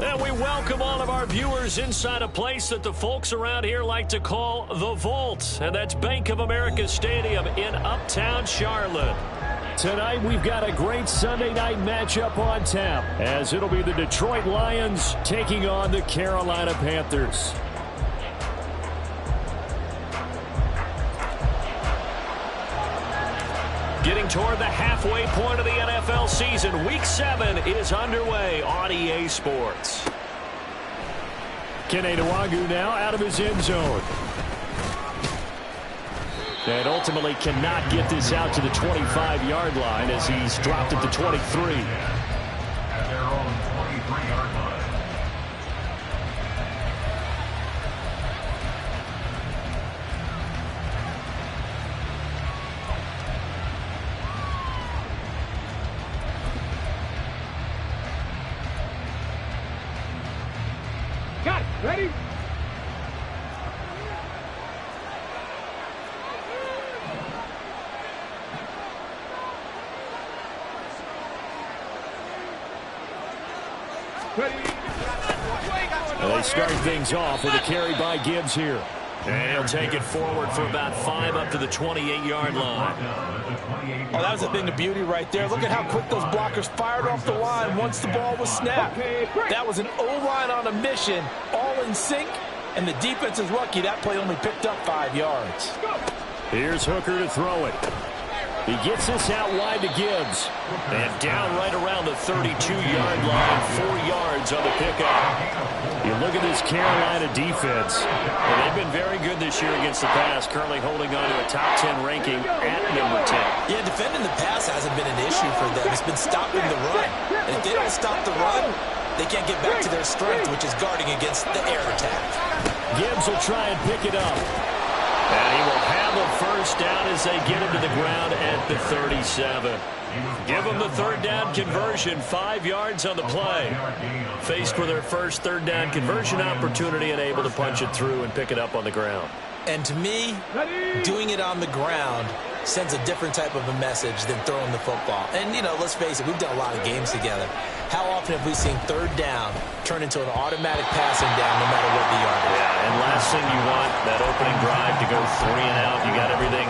And we welcome all of our viewers inside a place that the folks around here like to call the Vault. And that's Bank of America Stadium in Uptown Charlotte. Tonight we've got a great Sunday night matchup on tap, as it'll be the Detroit Lions taking on the Carolina Panthers. Getting toward the halfway point of the NFL season, Week 7 is underway on EA Sports. Kene Nwangwu now out of his end zone. And ultimately cannot get this out to the 25-yard line as he's dropped at the 23. At their own 23-yard line. Got it. Ready? And they start things off with a carry by Gibbs here. And he'll take it forward for about 5 up to the 28-yard line. Oh, that was a thing of beauty right there. Look at how quick those blockers fired off the line once the ball was snapped. That was an O-line on a mission, all in sync, and the defense is lucky that play only picked up 5 yards. Here's Hooker to throw it. He gets this out wide to Gibbs. And down right around the 32-yard line, 4 yards on the pickup. You look at this Carolina defense, and they've been very good this year against the pass, currently holding on to a top 10 ranking at number 10. Yeah, defending the pass hasn't been an issue for them. It's been stopping the run. And if they don't stop the run, they can't get back to their strength, which is guarding against the air attack. Gibbs will try and pick it up. And he will have a first down as they get him to the ground at the 37. Give them the third down conversion, 5 yards on the play. Faced with their first third down conversion opportunity and able to punch it through and pick it up on the ground. And to me, doing it on the ground sends a different type of a message than throwing the football. And, you know, let's face it, we've done a lot of games together. How often have we seen third down turn into an automatic passing down no matter what the yard is? Yeah, and last thing you want, that opening drive to go 3 and out. You got everything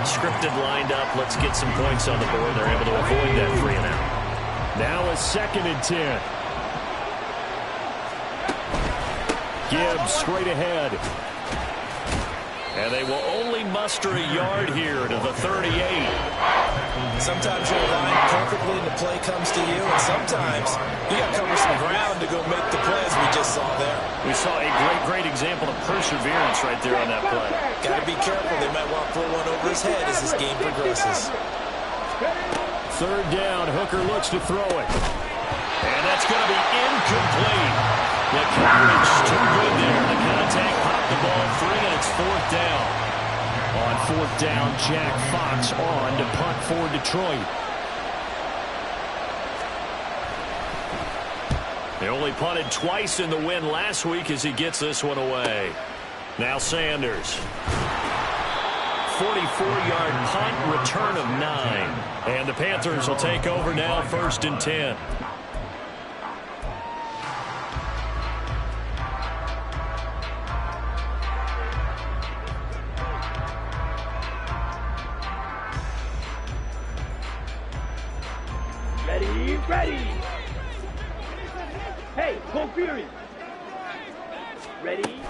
scripted, lined up. Let's get some points on the board. They're able to avoid that 3 and out. Now a 2nd and 10. Gibbs straight ahead. And they will only muster a yard here to the 38. Sometimes you're aligned perfectly and the play comes to you, and sometimes you got to cover some ground to go make the plays we just saw there. We saw a great example of perseverance right there on that play. Got to be careful. They might want to throw one over his head as this game progresses. Third down, Hooker looks to throw it. And that's going to be incomplete. The coverage too good there. The contact popped the ball free, and it's 4th down. On 4th down, Jack Fox on to punt for Detroit. They only punted twice in the win last week as he gets this one away. Now Sanders. 44-yard punt, return of 9. And the Panthers will take over now, 1st and 10. Ready. Hey, go Fury. Ready.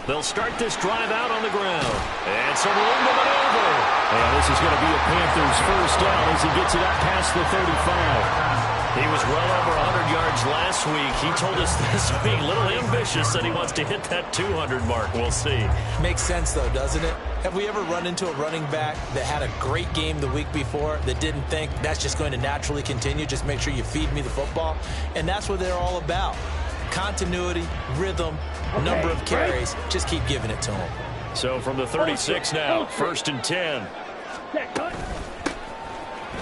They'll start this drive out on the ground. And some room to maneuver. And this is going to be a Panthers first down as he gets it up past the 35. He was well over 100 yards last week. He told us this week, a little ambitious, that he wants to hit that 200 mark. We'll see. Makes sense, though, doesn't it? Have we ever run into a running back that had a great game the week before that didn't think that's just going to naturally continue? Just make sure you feed me the football. And that's what they're all about. Continuity, rhythm, number of carries. Just keep giving it to them. So from the 36 now, 1st and 10.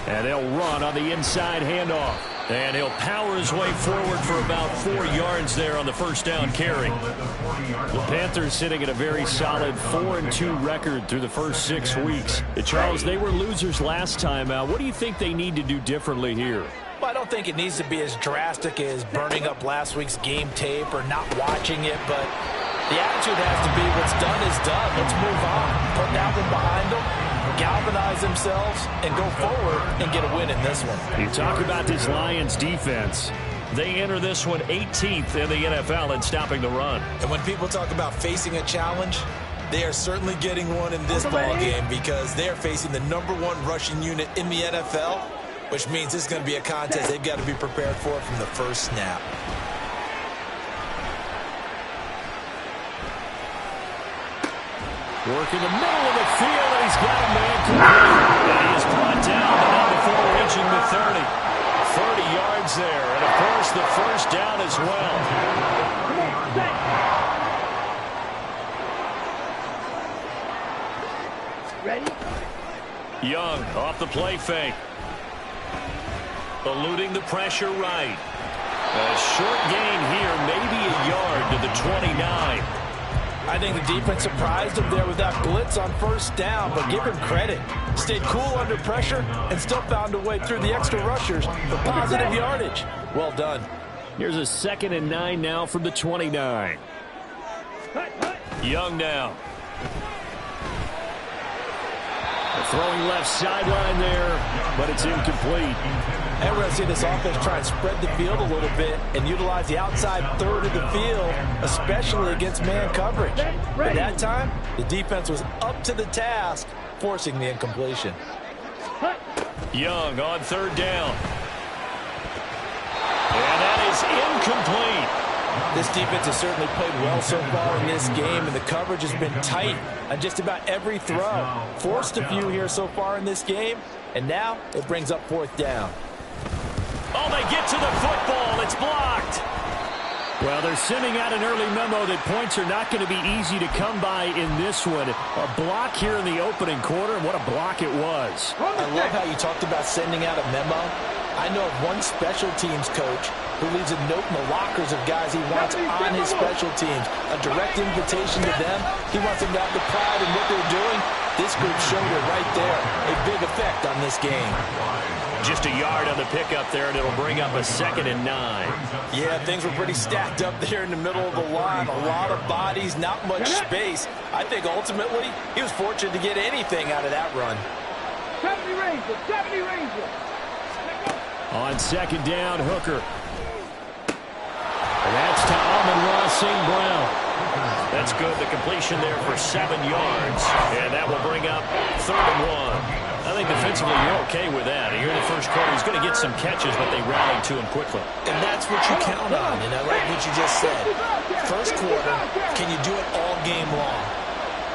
And they'll run on the inside handoff. And he'll power his way forward for about 4 yards there on the first down carry. The Panthers sitting at a very solid 4-2 record through the first 6 weeks. Charles, they were losers last time out. What do you think they need to do differently here? Well, I don't think it needs to be as drastic as burning up last week's game tape or not watching it, but the attitude has to be what's done is done. Let's move on. Put that one behind them, galvanize themselves, and go forward and get a win in this one. You talk about this Lions defense. They enter this one 18th in the NFL in stopping the run. And when people talk about facing a challenge, they are certainly getting one in this ball game because they are facing the #1 rushing unit in the NFL, which means this is going to be a contest they've got to be prepared for from the first snap. Working the middle of the field, and he's got a man complete. And he is brought down, but not before reaching the 30. 30 yards there, and of course the first down as well. Ready? Young off the play fake. Eluding the pressure right. A short gain here, maybe a yard to the 29. I think the defense surprised him there with that blitz on first down, but give him credit. Stayed cool under pressure and still found a way through the extra rushers for positive yardage. Well done. Here's a 2nd and 9 now from the 29. Young now. Throwing left sideline there, but it's incomplete. And we're going to see this offense try and spread the field a little bit and utilize the outside third of the field, especially against man coverage. At that time, the defense was up to the task, forcing the incompletion. Young on 3rd down. And that is incomplete. This defense has certainly played well so far in this game, and the coverage has been tight on just about every throw. Forced a few here so far in this game, and now it brings up 4th down. Oh, they get to the football. It's blocked. Well, they're sending out an early memo that points are not going to be easy to come by in this one. A block here in the opening quarter, and what a block it was. I love how you talked about sending out a memo. I know of one special teams coach who leaves a note in the lockers of guys he wants on his special teams. A direct invitation to them. He wants them to have the pride in what they're doing. This group showed it right there. A big effect on this game. Just a yard on the pickup there, and it'll bring up a 2nd and 9. Yeah, things were pretty stacked up there in the middle of the line. A lot of bodies, not much space. I think ultimately he was fortunate to get anything out of that run. 70 Ranger, 70 Ranger. On 2nd down, Hooker. And that's to Amon-Ra St. Brown. That's good. The completion there for 7 yards. And that will bring up 3rd and 1. I think defensively you're okay with that. Here in the first quarter, he's going to get some catches, but they rallied to him quickly. And that's what you count on, and I like what you just said. First quarter, can you do it all game long?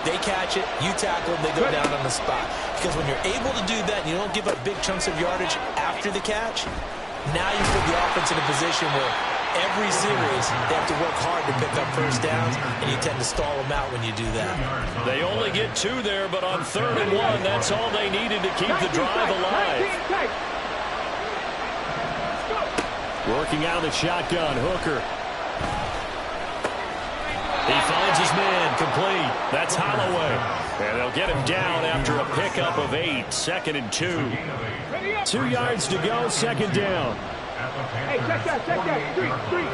They catch it, you tackle them, they go down on the spot. Because when you're able to do that and you don't give up big chunks of yardage after the catch, now you put the offense in a position where every series they have to work hard to pick up first downs, and you tend to stall them out when you do that. They only get 2 there, but on 3rd and 1, that's all they needed to keep the drive alive. Working out of the shotgun, Hooker. He finds his man, complete. That's Holloway. And they'll get him down after a pickup of 8, 2nd and 2. 2 yards to go, 2nd down. Hey, check that, street.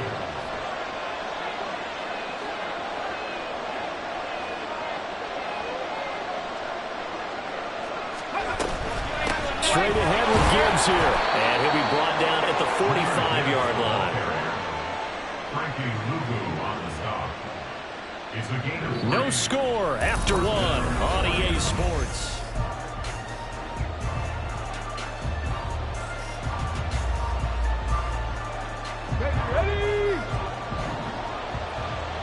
Straight ahead with Gibbs here. And he'll be brought down at the 45-yard line. No score after 1 on EA Sports. Ready?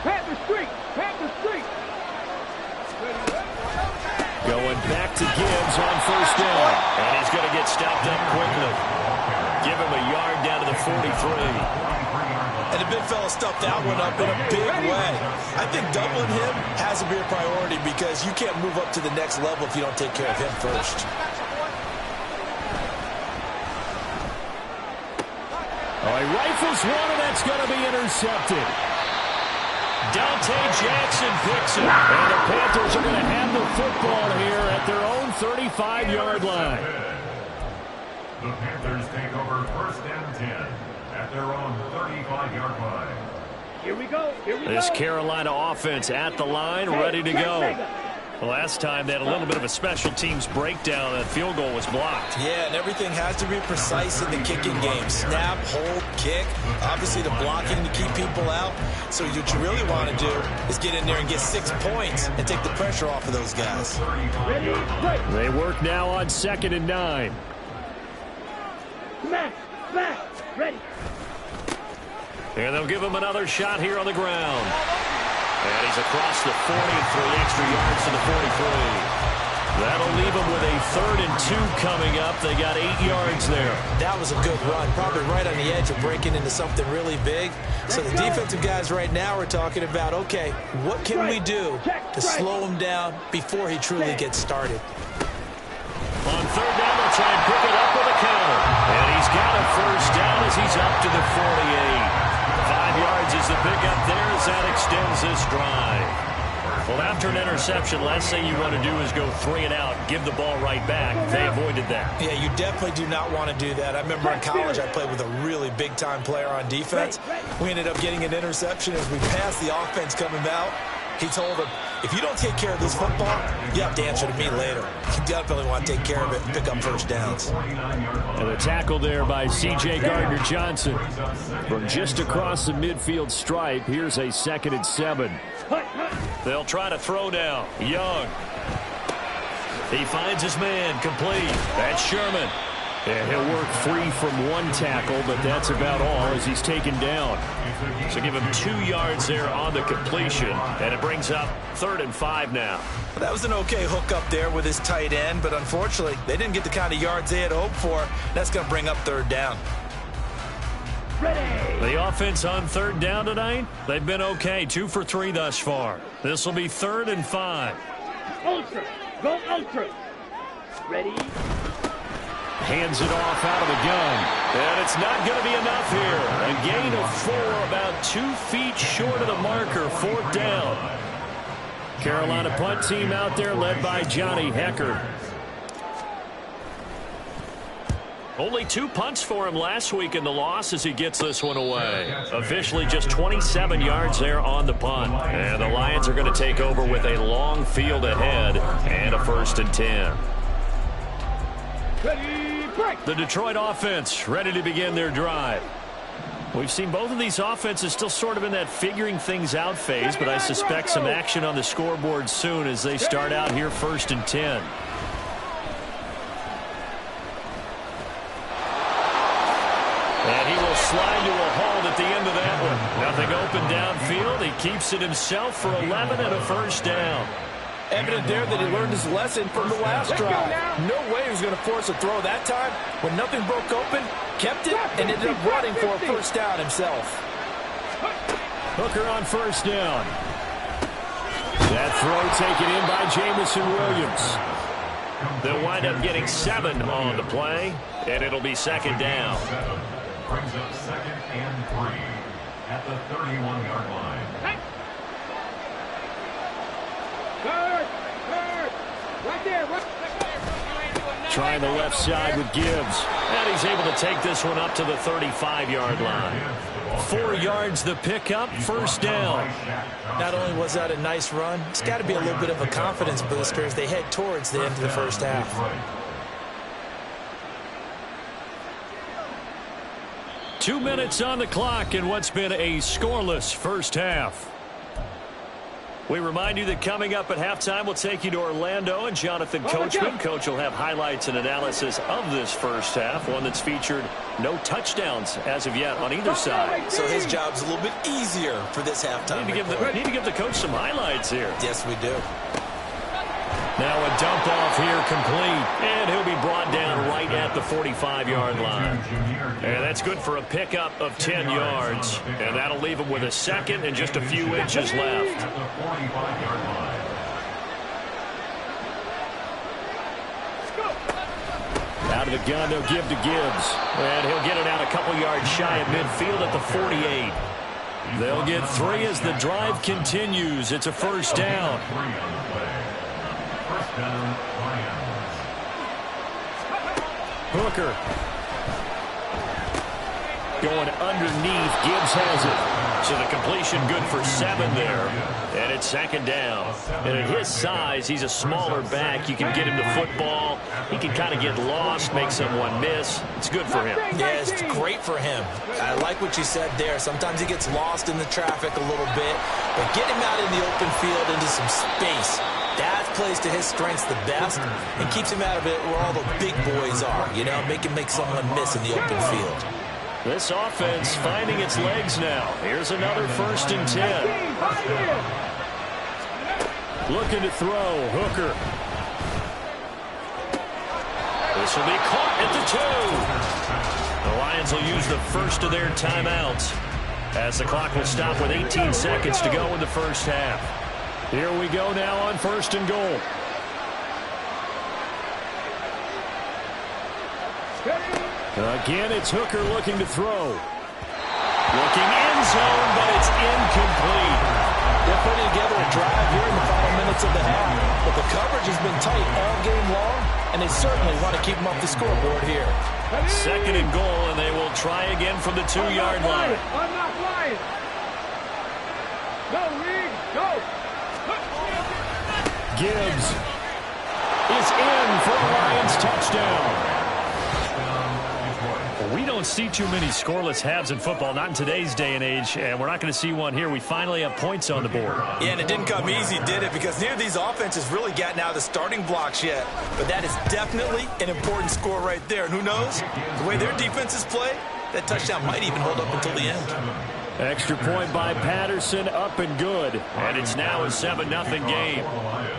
Panther Street. Going back to Gibbs on 1st down. And he's going to get stopped up quickly. Give him a yard down to the 43. And the big fella stuffed that one up in a big way. I think doubling him has to be a priority because you can't move up to the next level if you don't take care of him first. Oh, he rifles one, and that's going to be intercepted. Dante Jackson picks it. And the Panthers are going to have the football here at their own 35-yard line. The Panthers take over 1st and 10 at their own 35-yard line. Here we go. This Carolina offense at the line, ready to go. The last time they had a little bit of a special teams breakdown. That field goal was blocked. Yeah, and everything has to be precise in the kicking game. Snap, hold, kick. Obviously the blocking to keep people out. So what you really want to do is get in there and get 6 points and take the pressure off of those guys. Ready, play. They work now on 2nd and 9. Smash, ready. And they'll give him another shot here on the ground. And he's across the 40 and 3 extra yards to the 43. That'll leave them with a 3rd and 2 coming up. They got 8 yards there. That was a good run, probably right on the edge of breaking into something really big. So the defensive guys right now are talking about, okay, what can we do to slow him down before he truly gets started? On 3rd down, they'll try and pick it up with a counter. And he's got a 1st down as he's up to the 48. 5 yards is the pickup there as that extends this drive. Well, after an interception, last thing you want to do is go 3 and out, give the ball right back. They avoided that. Yeah, you definitely do not want to do that. I remember in college I played with a really big-time player on defense. We ended up getting an interception as we passed the offense coming out. He told him, if you don't take care of this football, you have to answer to me later. You definitely want to take care of it and pick up 1st downs. And a tackle there by C.J. Gardner-Johnson. From just across the midfield stripe, here's a 2nd and 7. They'll try to throw now. Young. He finds his man, complete. That's Sherman. And he'll work free from 1 tackle, but that's about all as he's taken down. So give him 2 yards there on the completion, and it brings up 3rd and 5 now. Well, that was an okay hook up there with his tight end, but unfortunately, they didn't get the kind of yards they had hoped for. That's going to bring up 3rd down. Ready. The offense on 3rd down tonight, they've been okay, 2 for 3 thus far. This will be 3rd and 5. Ultra. Go ultra. Ready. Hands it off out of the gun. And it's not going to be enough here. A gain of 4, about 2 feet short of the marker, 4th down. Carolina punt team out there led by Johnny Hecker. Only 2 punts for him last week in the loss as he gets this one away. Officially just 27 yards there on the punt. And the Lions are going to take over with a long field ahead and a 1st and 10. Ready, break. The Detroit offense ready to begin their drive. We've seen both of these offenses still sort of in that figuring things out phase, but I suspect some action on the scoreboard soon as they start out here 1st and 10. And he will slide to a halt at the end of that one. Nothing open downfield. He keeps it himself for 11 and a 1st down. Evident there that he learned his lesson from the last drive. No way he was going to force a throw that time. When nothing broke open, kept it, and ended up running for a 1st down himself. Hooker on 1st down. That throw taken in by Jamison Williams. They'll wind up getting 7 on the play, and it'll be 2nd down. Brings up 2nd and 3 at the 31-yard line. Right there. Trying the left side with Gibbs. And he's able to take this one up to the 35-yard line. 4 yards the pickup, 1st down. Not only was that a nice run, it's got to be a little bit of a confidence booster as they head towards the end of the 1st half. 2 minutes on the clock in what's been a scoreless 1st half. We remind you that coming up at halftime, we'll take you to Orlando and Jonathan Coachman. Coach will have highlights and analysis of this 1st half, one that's featured no touchdowns as of yet on either side. So his job's a little bit easier for this halftime. Need to give the coach some highlights here. Yes, we do. Now a dump off here complete, and he'll be brought down right at the 45-yard line. And that's good for a pickup of 10 yards, and that'll leave him with a 2nd and just a few inches left. Out Out of the gun, they'll give to Gibbs. And he'll get it out a couple yards shy of midfield at the 48. They'll get 3 as the drive continues. It's a first down. Hooker. Going underneath. Gibbs has it. So the completion good for 7 there. And it's second down. And at his size, he's a smaller back. You can get him the football. He can kind of get lost, make someone miss. It's good for him. Yeah, it's great for him. I like what you said there. Sometimes he gets lost in the traffic a little bit. But get him out in the open field into some space. That plays to his strengths the best and keeps him out of it where all the big boys are. You know, make him make someone miss in the open field. This offense finding its legs now. Here's another 1st and 10. Looking to throw. Hooker. This will be caught at the 2. The Lions will use the first of their timeouts as the clock will stop with 18 seconds to go in the first half. Here we go now on 1st and goal. Again, it's Hooker looking to throw. Looking end zone, but it's incomplete. They're putting together a drive here in the final minutes of the half. But the coverage has been tight all game long, and they certainly want to keep them off the scoreboard here. 2nd and goal, and they will try again from the 2-yard line. I'm not lying. Go, Reed, go. Gibbs is in for a Lions touchdown. We don't see too many scoreless halves in football, not in today's day and age, and we're not going to see one here. We finally have points on the board. Yeah, and it didn't come easy, did it? Because neither of these offenses really gotten out of the starting blocks yet. But that is definitely an important score right there. And who knows? The way their defenses play, that touchdown might even hold up until the end. Extra point by Patterson, up and good. And it's now a 7-0 game.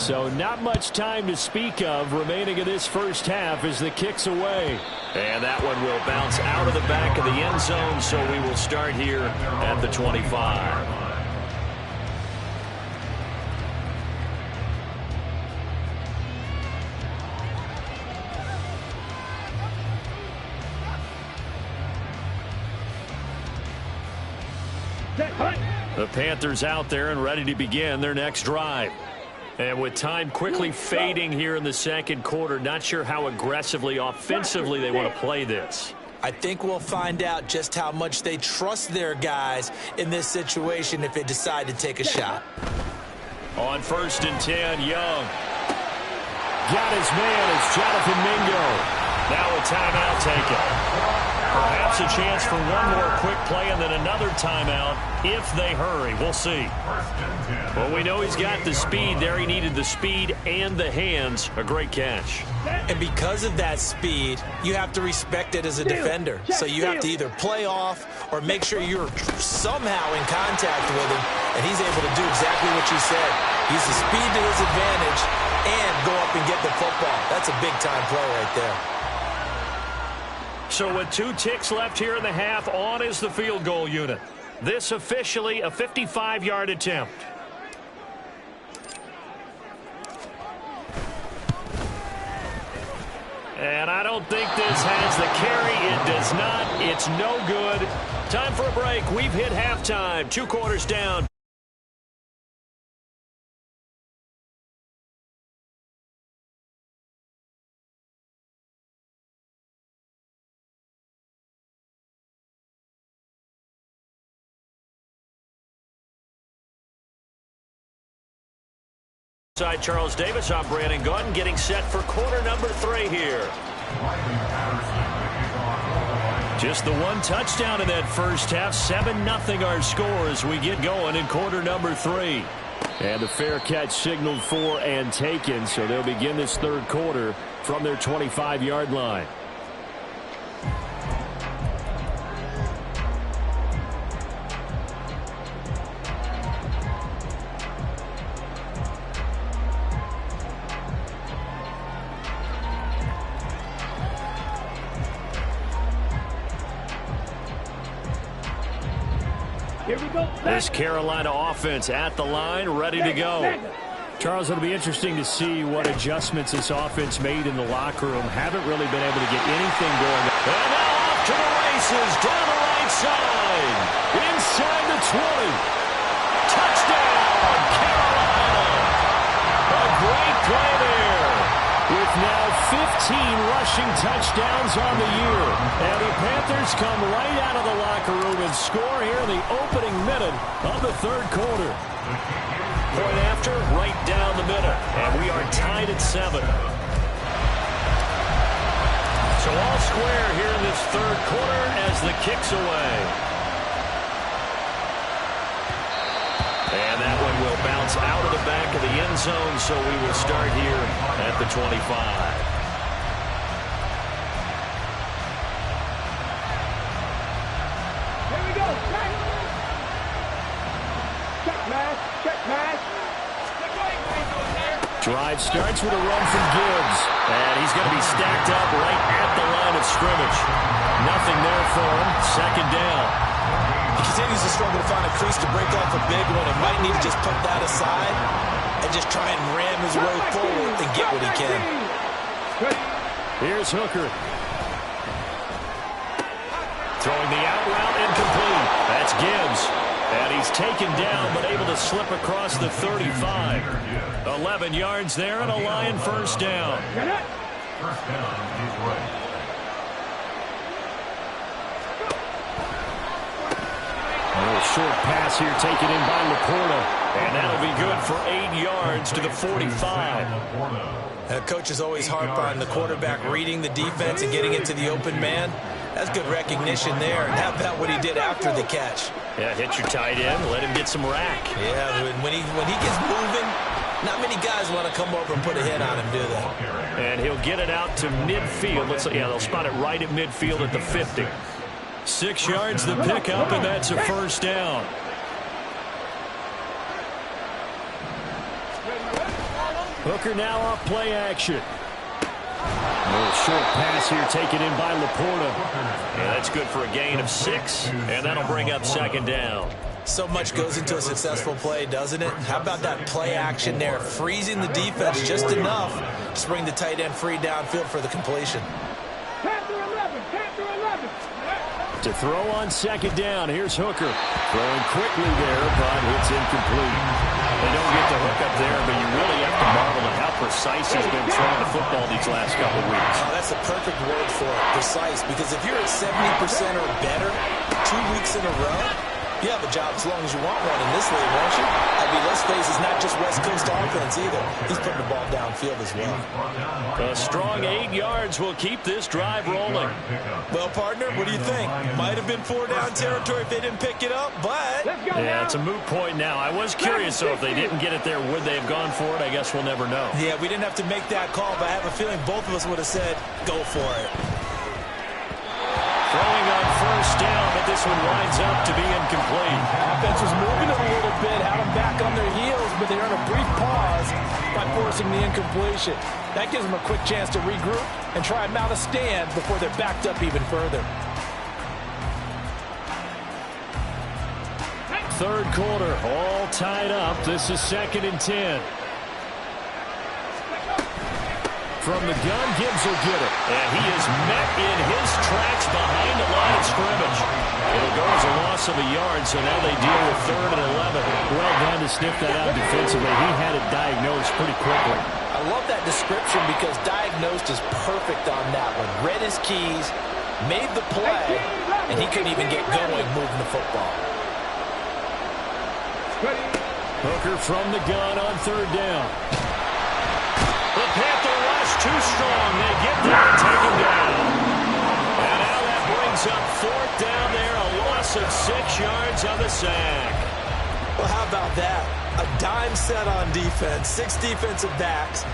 So not much time to speak of remaining in this first half as the kick's away. And that one will bounce out of the back of the end zone, so we will start here at the 25. The Panthers out there and ready to begin their next drive. And with time quickly fading here in the second quarter, not sure how aggressively, offensively they want to play this. I think we'll find out just how much they trust their guys in this situation if they decide to take a shot. On 1st and 10, Young. Got his man. It's Jonathan Mingo. Now a timeout taken. Perhaps a chance for one more quick play and then another timeout if they hurry. We'll see. Well, we know he's got the speed there. He needed the speed and the hands. A great catch. And because of that speed, you have to respect it as a defender. So you have to either play off or make sure you're somehow in contact with him, and he's able to do exactly what you said. Use the speed to his advantage and go up and get the football. That's a big-time play right there. So with 2 ticks left here in the half, on is the field goal unit. This officially a 55-yard attempt. And I don't think this has the carry. It does not. It's no good. Time for a break. We've hit halftime. 2 quarters down. Charles Davis, I'm Brandon Gordon, getting set for quarter number 3 here. Just the 1 touchdown in that first half. 7-0 our score as we get going in quarter number 3. And the fair catch signaled for and taken, so they'll begin this third quarter from their 25-yard line. This Carolina offense at the line, ready to go. Charles, it'll be interesting to see what adjustments this offense made in the locker room. Haven't really been able to get anything going. And now off to the races, down the right side, inside the 20. Touchdown, Carolina. A great play there. With now 15 rushing touchdowns on the year. And the Panthers come right out of the locker room and score here in the opening minute of the third quarter. Point after, right down the middle. And we are tied at 7. So all square here in this third quarter as the kick's away. And that one will bounce out of the back of the end zone, so we will start here at the 25. Here we go. Check, man. Check, man. Drive starts with a run from Gibbs. And he's going to be stacked up right at the line of scrimmage. Nothing there for him. Second down. He continues to struggle to find a crease to break off a big one and might need to just put that aside and just try and ram his way forward and get what he can. Here's Hooker. Throwing the out route incomplete. That's Gibbs. And he's taken down but able to slip across the 35. 11 yards there and a Lion first down. First down is right. A little short pass here taken in by Laporta. And that'll be good for 8 yards to the 45. Coaches always harp on the quarterback reading the defense and getting it to the open man. That's good recognition there. And how about what he did after the catch? Yeah, hit your tight end, let him get some rack. Yeah, when he gets moving, not many guys want to come over and put a hit on him, do they? And he'll get it out to midfield. Looks like, yeah, they'll spot it right at midfield at the 50. 6 yards the pickup, and that's a first down. Hooker now off play action. A little short pass here taken in by Laporta. Yeah, that's good for a gain of 6, and that'll bring up second down. So much goes into a successful play, doesn't it? How about that play action there? Freezing the defense just enough to bring the tight end free downfield for the completion. Panther 11. Panther 11. To throw on second down, here's Hooker. Throwing quickly there, but it's incomplete. They don't get the hook up there, but you really have to marvel at how precise he's been throwing the football these last couple of weeks. Oh, that's a perfect word for it, precise, because if you're at 70% or better 2 weeks in a row, you have a job as long as you want one in this league, won't you? I mean, let's face it, it's not just West Coast offense either. He's putting the ball downfield as well. A strong 8 yards will keep this drive rolling. Well, partner, what do you think? Might have been 4-down territory if they didn't pick it up, but... Yeah, it's a moot point now. I was curious, so if they didn't get it there, would they have gone for it? I guess we'll never know. Yeah, we didn't have to make that call, but I have a feeling both of us would have said, go for it. Throwing on first down, but this one winds up to be incomplete. Offense was moving it a little bit, had them back on their heels, but they earned a brief pause by forcing the incompletion. That gives them a quick chance to regroup and try and mount a stand before they're backed up even further. Third quarter, all tied up. This is 2nd and 10. From the gun, Gibbs will get it. And he is met in his tracks behind the line of scrimmage. It'll go as a loss of a yard, so now they deal with 3rd and 11. Well done to sniff that out defensively. He had it diagnosed pretty quickly. I love that description because diagnosed is perfect on that one. Read his keys, made the play, and he couldn't even get going moving the football. Hooker from the gun on 3rd down. The Panther rush too strong. They get there and take him down. And now that brings up 4th down there. A loss of 6 yards on the sack. Well, how about that? A dime set on defense, 6 defensive backs.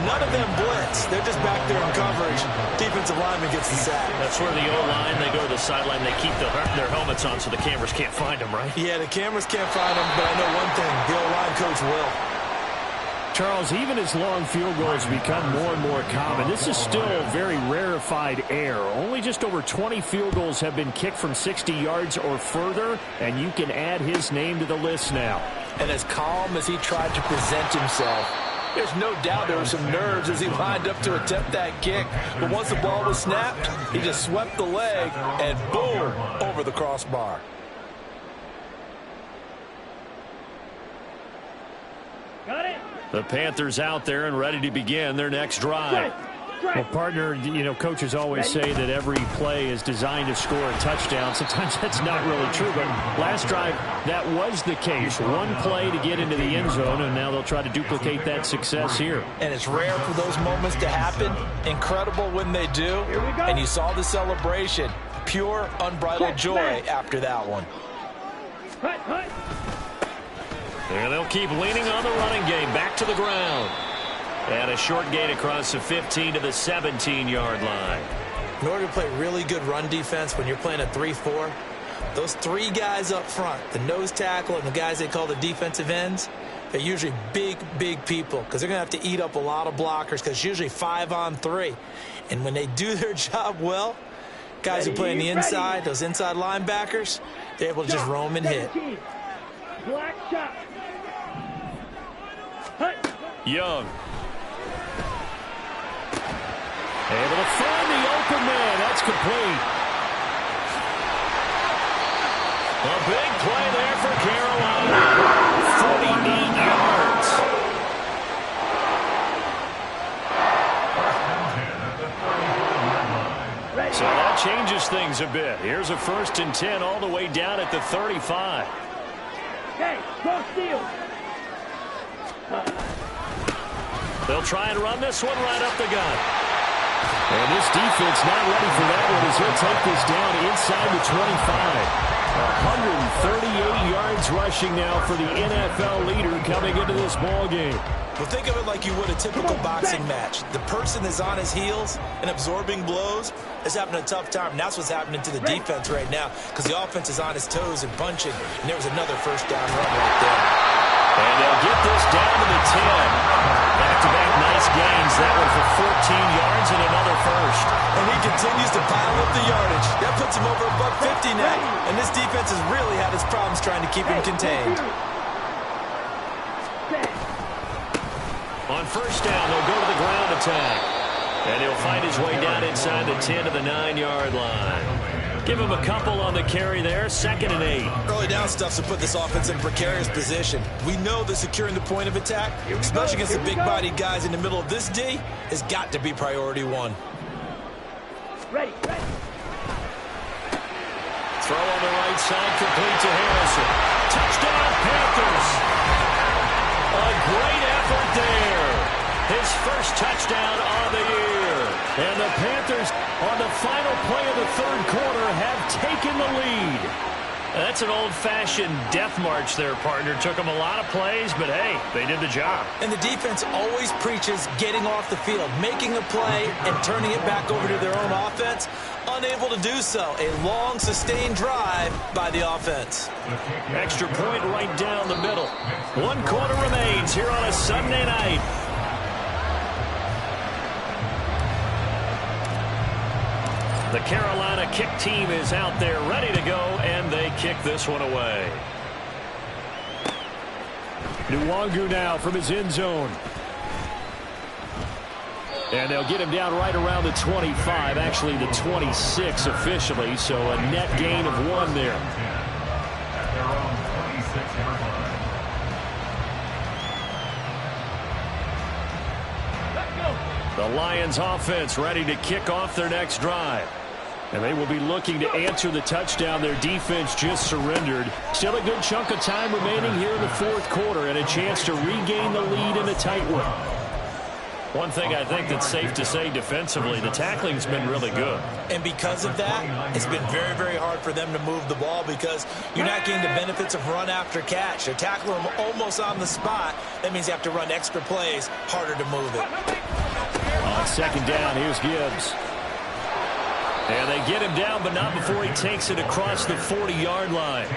None of them blitz. They're just back there in coverage. Defensive lineman gets the sack. That's where the O-line, they go to the sideline, they keep their helmets on so the cameras can't find them, right? Yeah, the cameras can't find them, but I know one thing. The O-line coach will. Charles, even as long field goals become more and more common, this is still very rarefied air. Only just over 20 field goals have been kicked from 60 yards or further, and you can add his name to the list now. and as calm as he tried to present himself. There's no doubt there were some nerves as he lined up to attempt that kick. But once the ball was snapped, he just swept the leg and boom, over the crossbar. Got it. The Panthers out there and ready to begin their next drive. Well, partner, you know, coaches always say that every play is designed to score a touchdown. Sometimes that's not really true, but last drive, that was the case. One play to get into the end zone, and now they'll try to duplicate that success here. And it's rare for those moments to happen. Incredible when they do. And you saw the celebration. Pure, unbridled joy after that one. And they'll keep leaning on the running game. Back to the ground. And a short gain across the 15 to the 17-yard line. In order to play really good run defense when you're playing a 3-4, those three guys up front, the nose tackle and the guys they call the defensive ends, they're usually big, big people because they're going to have to eat up a lot of blockers because it's usually 5-on-3. And when they do their job well, guys who play on the inside, those inside linebackers, they're able to just roam and hit. Black shot. Young. Able to find the open man. That's complete. A big play there for Carolina. 48 yards. So that changes things a bit. Here's a 1st and 10 all the way down at the 35. Okay, go steal. They'll try and run this one right up the gut. And this defense not ready for that one as he'll take this down inside the 25. 138 yards rushing now for the NFL leader coming into this ball game. Well, think of it like you would a typical boxing match. The person that's on his heels and absorbing blows is having a tough time. And that's what's happening to the defense right now because the offense is on his toes and punching. And there was another first down run right there. And they'll get this down to the 10. Back-to-back nice gains. That one for 14 yards and another first. And he continues to pile up the yardage. That puts him over $150 now. And this defense has really had its problems trying to keep him contained. On first down, they'll go to the ground attack. And he'll find his way down inside the 10 to the 9-yard line. Give him a couple on the carry there. 2nd and 8. Early down stuff to put this offense in precarious position. We know that securing the point of attack, especially against the big-bodied guys in the middle of this D, has got to be priority one. Ready. Throw on the right side, complete to Harrison. Touchdown, Panthers. A great effort there. His first touchdown on the year. And the Panthers, on the final play of the 3rd quarter, have taken the lead. That's an old-fashioned death march there, partner. Took them a lot of plays, but, hey, they did the job. And the defense always preaches getting off the field, making a play and turning it back over to their own offense. Unable to do so. A long, sustained drive by the offense. Extra point right down the middle. 1 quarter remains here on a Sunday night. The Carolina kick team is out there ready to go, and they kick this one away. Nwangu now from his end zone. And they'll get him down right around the 25, actually the 26 officially, so a net gain of 1 there. At their own 26-yard line. The Lions offense ready to kick off their next drive. And they will be looking to answer the touchdown their defense just surrendered. Still a good chunk of time remaining here in the 4th quarter and a chance to regain the lead in a tight one. One thing I think that's safe to say defensively, the tackling's been really good. And because of that, it's been very, very hard for them to move the ball because you're not getting the benefits of run after catch. They're tackling them almost on the spot. That means you have to run extra plays, harder to move it. On 2nd down, here's Gibbs. And they get him down, but not before he takes it across the 40-yard line.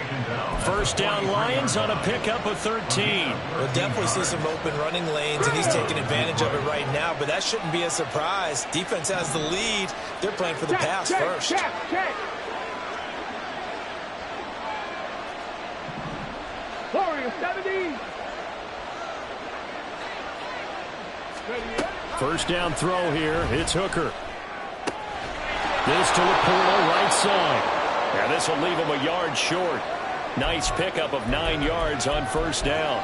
First down, Lions on a pickup of 13. We'll definitely see some open running lanes, and he's taking advantage of it right now, but that shouldn't be a surprise. Defense has the lead. They're playing for the pass first. Warriors. 70. First down throw here. It's Hooker. This to LaPorta, right side. And this will leave him a yard short. Nice pickup of 9 yards on first down.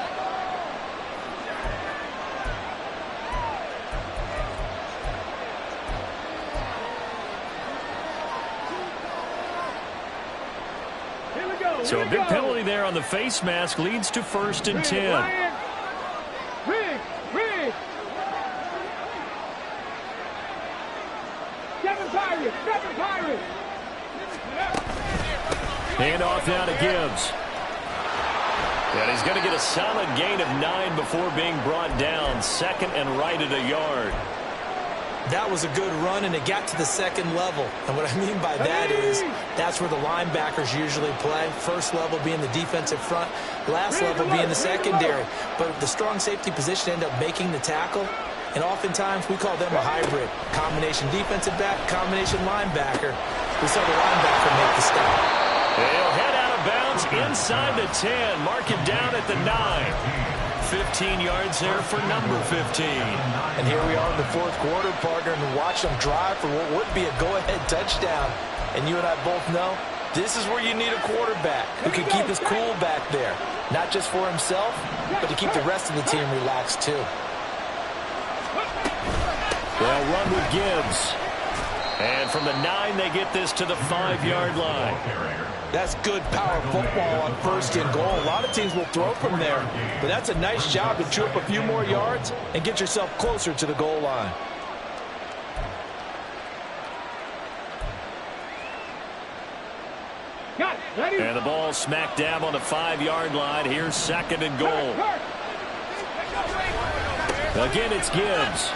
So a big penalty there on the face mask leads to 1st and 10. Rig. Seven Pirates. Hand off now to Gibbs. And he's going to get a solid gain of 9 before being brought down. 2nd and right at a yard. That was a good run, and it got to the 2nd level. And what I mean by that is that's where the linebackers usually play. First level being the defensive front, last level being the secondary. But the strong safety position ended up making the tackle. And oftentimes we call them a hybrid. Combination defensive back, combination linebacker. We saw the linebacker make the stop. They'll head out of bounds inside the 10. Mark him down at the 9. 15 yards there for number 15. And here we are in the 4th quarter, partner, and watch them drive for what would be a go-ahead touchdown. And you and I both know this is where you need a quarterback who can keep his cool back there. Not just for himself, but to keep the rest of the team relaxed too. They'll run with Gibbs. And from the 9, they get this to the 5-yard line. That's good power football on 1st and goal. A lot of teams will throw from there, but that's a nice job to chew up a few more yards and get yourself closer to the goal line. And the ball smack dab on the 5-yard line. Here's 2nd and goal. Again, it's Gibbs.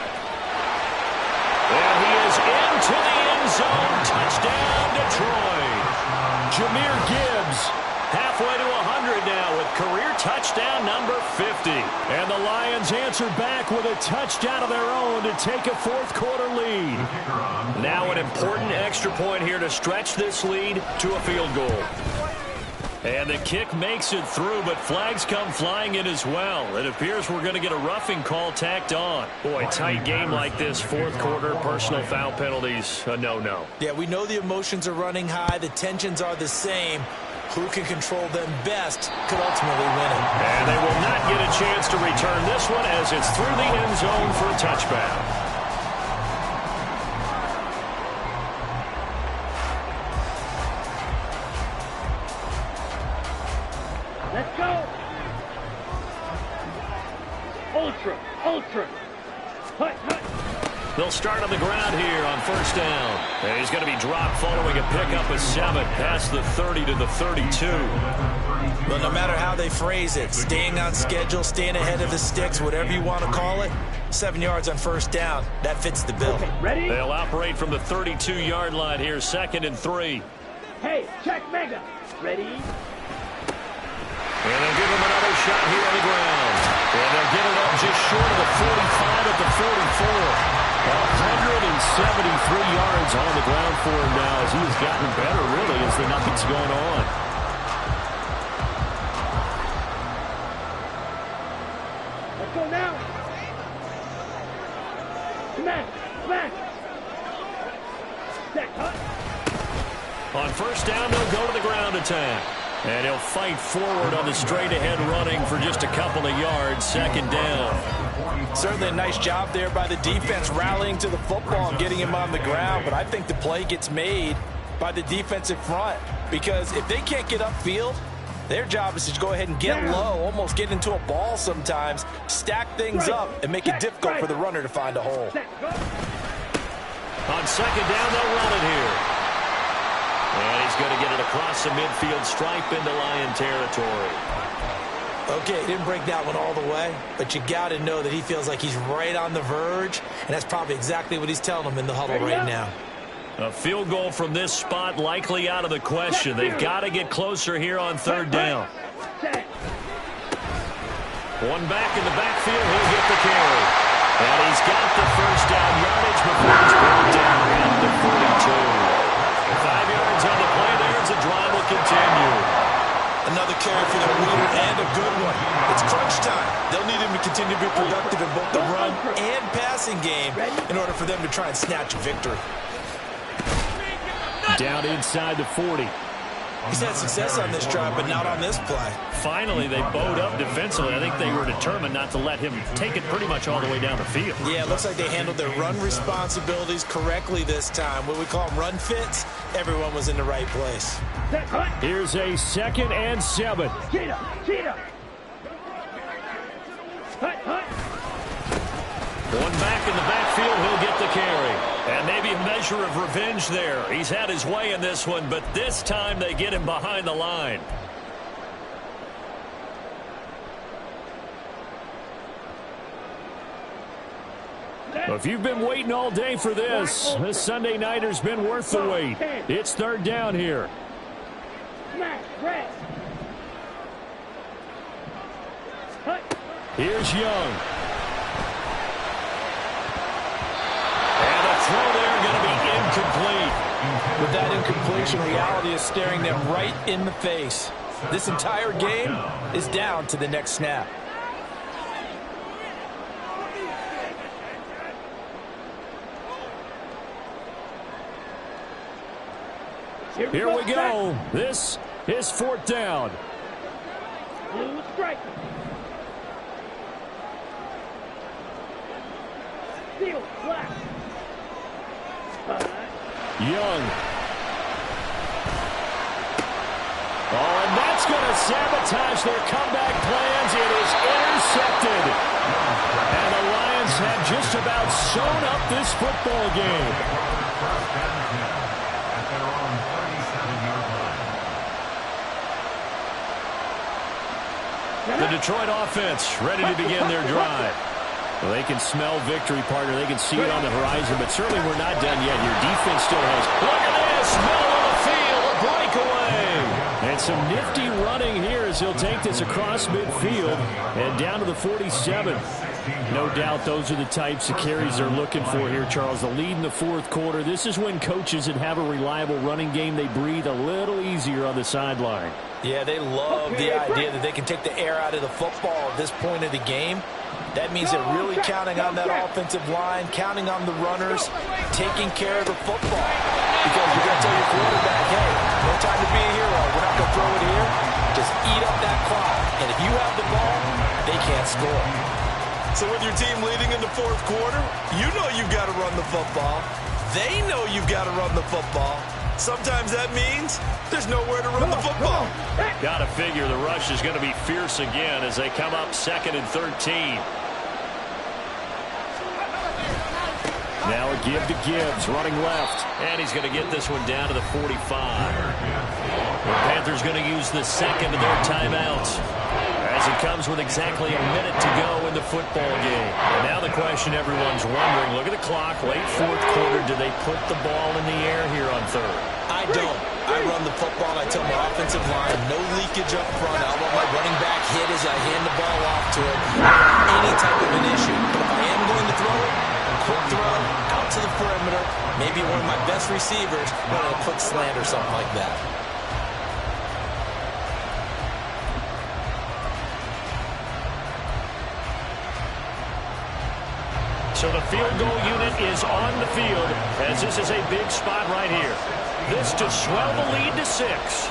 And he is into the end zone. Touchdown, Detroit. Jahmyr Gibbs halfway to 100 now with career touchdown number 50. And the Lions answer back with a touchdown of their own to take a 4th quarter lead. Now an important extra point here to stretch this lead to a field goal. And the kick makes it through, but flags come flying in as well. It appears we're going to get a roughing call tacked on. Boy, tight game like this, 4th quarter, personal foul penalties, a no-no. Yeah, we know the emotions are running high. The tensions are the same. Who can control them best could ultimately win it. And they will not get a chance to return this one as it's through the end zone for a touchback. Let's go. Ultra. Hut. They'll start on the ground here on 1st down. And he's going to be dropped following a pickup of 7 past the 30 to the 32. Well, no matter how they phrase it, staying on schedule, staying ahead of the sticks, whatever you want to call it, 7 yards on 1st down, that fits the bill. Okay, ready? They'll operate from the 32-yard line here, 2nd and 3. Hey, check mega. Ready? And they'll give him another shot here on the ground. And they'll get it up just short of the 45 at the 44. 173 yards on the ground for him now as he has gotten better, really, as the night's going on. Let's go now. Smack. Set, hut. On 1st down, they'll go to the ground attack. And he'll fight forward on the straight-ahead running for just a couple of yards, 2nd down. Certainly a nice job there by the defense rallying to the football and getting him on the ground, but I think the play gets made by the defensive front because if they can't get upfield, their job is to go ahead and get low, almost get into a ball sometimes, stack things up, and make it difficult for the runner to find a hole. On 2nd down, they'll run it here. And he's going to get it across the midfield stripe into Lion territory. Okay, he didn't break that one all the way, but you got to know that he feels like he's right on the verge, and that's probably exactly what he's telling them in the huddle right now. A field goal from this spot likely out of the question. They've got to get closer here on 3rd down. One back in the backfield, he'll get the carry. And he's got the 1st down yardage before he's brought down at the 42. 5 yards on the play there as the drive will continue. Another carry for the leader and a good one. need to be productive in both the run and passing game in order for them to try and snatch a victory. Down inside the 40. He's had success on this drive, but not on this play. Finally, they bowed up defensively. I think they were determined not to let him take it pretty much all the way down the field. Yeah, it looks like they handled their run responsibilities correctly this time. What we call them run fits, everyone was in the right place. Here's a 2nd and 7. One back in the backfield, he'll get the carry. And maybe a measure of revenge there. He's had his way in this one, but this time they get him behind the line. If you've been waiting all day for this Sunday nighter's been worth the wait. It's 3rd down here. Here's Young. Throw there going to be incomplete. With that incompletion, reality is staring them right in the face. This entire game is down to the next snap. Here we go. This is 4th down. Blue strike. Field black. Young. Oh, and that's going to sabotage their comeback plans. It is intercepted. And the Lions have just about sewn up this football game. The Detroit offense ready to begin their drive. Well, they can smell victory, partner. They can see it on the horizon, but certainly we're not done yet. Your defense still has. Look at this. Middle of the field. A breakaway. And some nifty running here as he'll take this across midfield and down to the 47. No doubt those are the types of carries they're looking for here, Charles. The lead in the 4th quarter. This is when coaches that have a reliable running game, they breathe a little easier on the sideline. Yeah, they love the idea that they can take the air out of the football at this point of the game. That means they're really counting on that offensive line, counting on the runners, taking care of the football. Because you're going to tell your quarterback, hey, no time to be a hero. We're not going to throw it here. Just eat up that clock. And if you have the ball, they can't score. So with your team leading in the 4th quarter, you know you've got to run the football. They know you've got to run the football. Sometimes that means there's nowhere to run the football. Got to figure the rush is going to be fierce again as they come up 2nd and 13. Now a give to Gibbs, running left. And he's going to get this one down to the 45. The Panthers going to use the 2nd of their timeouts as it comes with exactly a minute to go in the football game. And now the question everyone's wondering, look at the clock, late 4th quarter, do they put the ball in the air here on 3rd? I don't. I run the football, and I tell my offensive line, no leakage up front. I want my running back hit as I hand the ball off to him. Any type of an issue. But if I am going to throw it, quick throw, out to the perimeter, maybe one of my best receivers running a quick slant or something like that. So the field goal unit is on the field as this is a big spot right here. This to swell the lead to 6.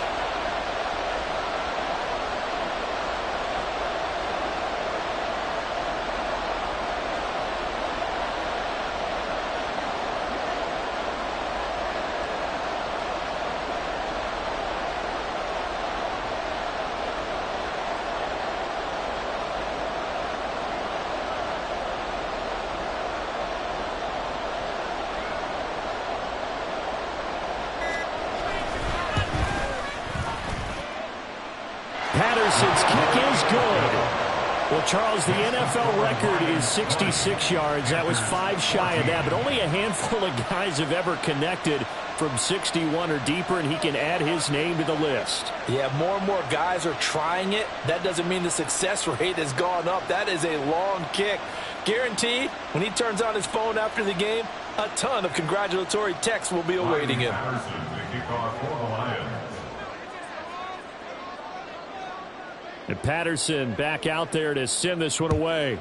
Patterson's kick is good. Well, Charles, the NFL record is 66 yards. That was 5 shy of that, but only a handful of guys have ever connected from 61 or deeper, and he can add his name to the list. Yeah, more and more guys are trying it. That doesn't mean the success rate has gone up. That is a long kick. Guaranteed, when he turns on his phone after the game, a ton of congratulatory texts will be awaiting him. And Patterson back out there to send this one away.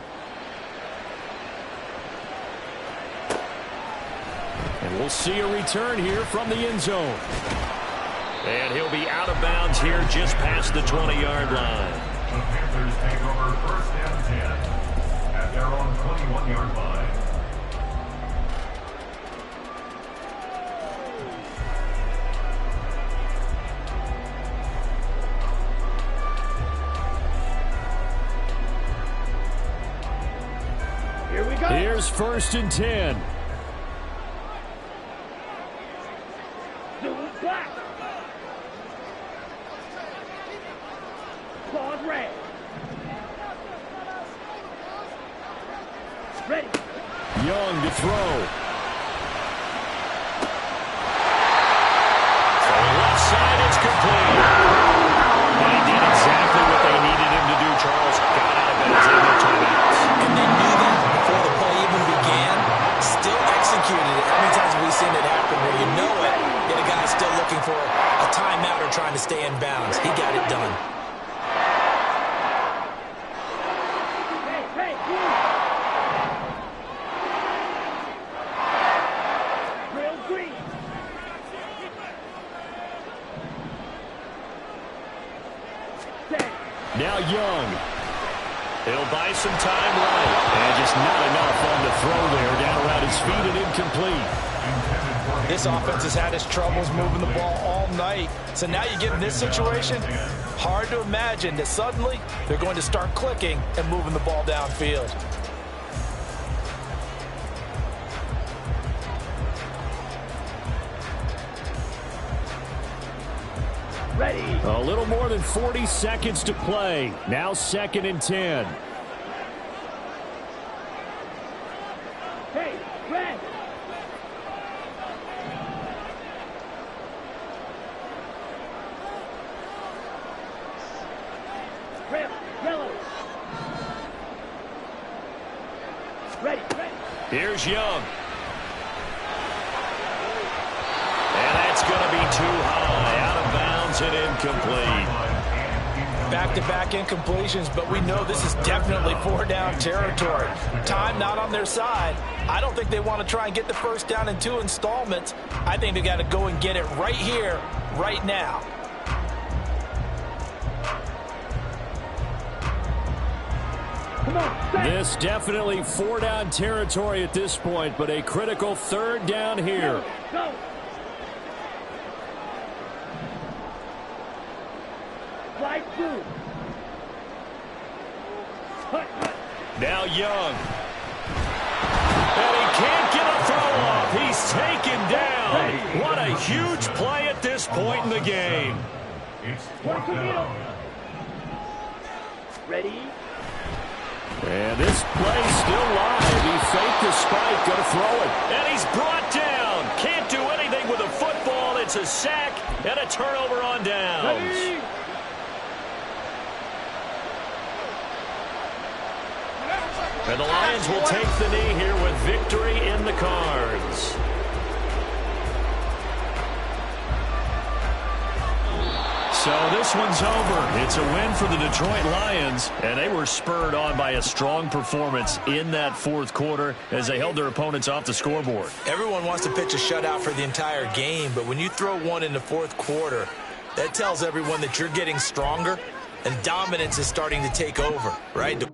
We'll see a return here from the end zone. And he'll be out of bounds here just past the 20-yard line. The Panthers take over first and 10 at their own 21-yard line. Here we go. Here's first and 10. Zoom black. Claws red. Ready. Young to throw. So left side, it's complete. And he did exactly what they needed him to do, Charles. Got out of bounds and no timeouts. And they knew that before the play even began. Still executed it. How many times have we seen it happen where you know it, yet a guy's still looking for a timeout or trying to stay in bounds? He got it done. Hey, real green. Now Young. He'll buy some time right. And just not enough on the throw there. Down around his feet and incomplete. This offense has had its troubles moving the ball all night. So now you get in this situation, hard to imagine that suddenly they're going to start clicking and moving the ball downfield. Ready. A little more than 40 seconds to play. Now second and 10. Hey, red. Red, yellow. Ready. Here's Young. And that's going to be too high. Out of bounds and incomplete. Back-to-back incompletions, but we know this is definitely four-down territory. Time not on their side. I don't think they want to try and get the first down in 2 installments. I think they got to go and get it right here, right now. Come on, set. This definitely 4-down territory at this point, but a critical 3rd down here. Go. Slide through. Now Young. And he can't get a throw off. He's taken down. What a huge play at this point in the game. It's 4th down. Ready. And this play's still live. He faked the spike, going to throw it. And he's brought down. Can't do anything with a football. It's a sack and a turnover on downs. Ready. And the Lions will take the knee here with victory in the cards. So this one's over. It's a win for the Detroit Lions, and they were spurred on by a strong performance in that 4th quarter as they held their opponents off the scoreboard. Everyone wants to pitch a shutout for the entire game, but when you throw one in the 4th quarter, that tells everyone that you're getting stronger and dominance is starting to take over, right?